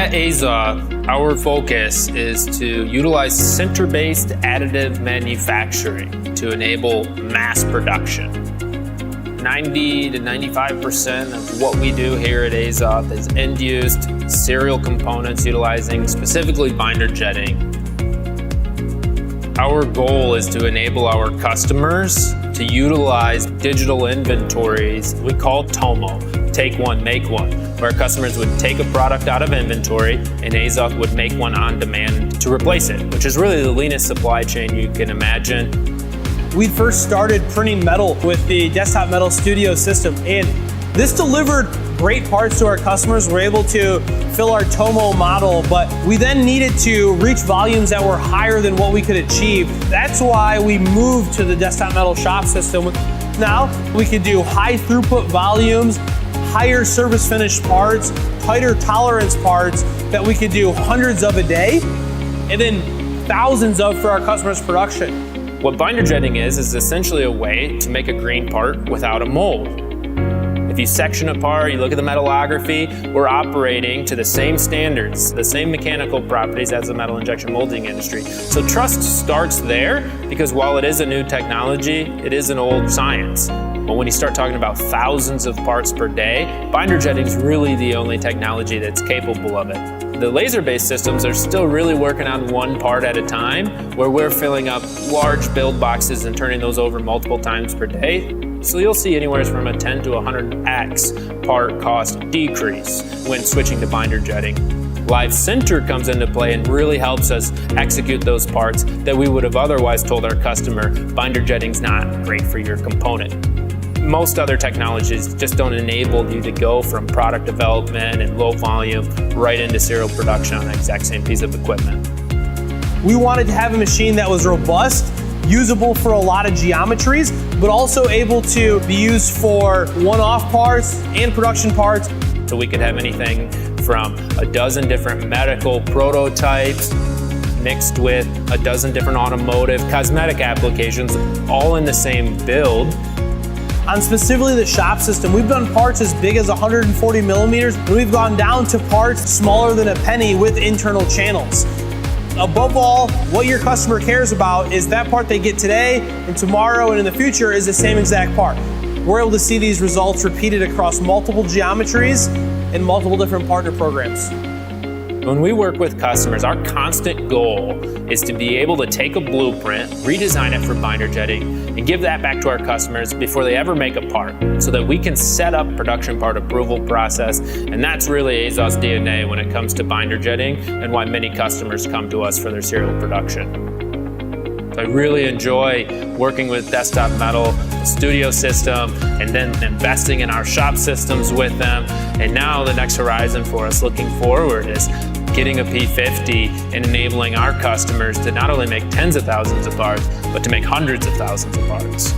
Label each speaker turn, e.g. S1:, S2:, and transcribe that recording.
S1: At Azoth, our focus is to utilize center-based additive manufacturing to enable mass production. 90 to 95% of what we do here at Azoth is end-used serial components utilizing specifically binder jetting. Our goal is to enable our customers to utilize digital inventories we call TOMO, take one, make one, where customers would take a product out of inventory and Azoth would make one on demand to replace it, which is really the leanest supply chain you can imagine.
S2: We first started printing metal with the Desktop Metal Studio system, and this delivered great parts to our customers. We're able to fill our Tomo model, but we then needed to reach volumes that were higher than what we could achieve. That's why we moved to the Desktop Metal Shop system. Now we could do high throughput volumes, higher service finished parts, tighter tolerance parts that we could do hundreds of a day, and then thousands of for our customers' production.
S1: What binder jetting is essentially a way to make a green part without a mold. If you section a part, you look at the metallography, we're operating to the same standards, the same mechanical properties as the metal injection molding industry. So trust starts there, because while it is a new technology, it is an old science. But when you start talking about thousands of parts per day, binder jetting is really the only technology that's capable of it. The laser-based systems are still really working on one part at a time, where we're filling up large build boxes and turning those over multiple times per day. So you'll see anywhere from a 10 to 100x part cost decrease when switching to binder jetting. Live Sinter comes into play and really helps us execute those parts that we would have otherwise told our customer, binder jetting's not great for your component. Most other technologies just don't enable you to go from product development and low volume right into serial production on the exact same piece of equipment.
S2: We wanted to have a machine that was robust, usable for a lot of geometries, but also able to be used for one-off parts and production parts.
S1: So we could have anything from a dozen different medical prototypes mixed with a dozen different automotive cosmetic applications, all in the same build.
S2: On specifically the shop system, we've done parts as big as 140 millimeters, and we've gone down to parts smaller than a penny with internal channels. Above all, what your customer cares about is that part they get today and tomorrow and in the future is the same exact part. We're able to see these results repeated across multiple geometries and multiple different partner programs.
S1: When we work with customers, our constant goal is to be able to take a blueprint, redesign it for binder jetting, and give that back to our customers before they ever make a part, so that we can set up production part approval process. And that's really Azoth's DNA when it comes to binder jetting and why many customers come to us for their serial production. I really enjoy working with Desktop Metal, the studio system, and then investing in our shop systems with them. And now the next horizon for us looking forward is getting a P50 and enabling our customers to not only make tens of thousands of parts, but to make hundreds of thousands of parts.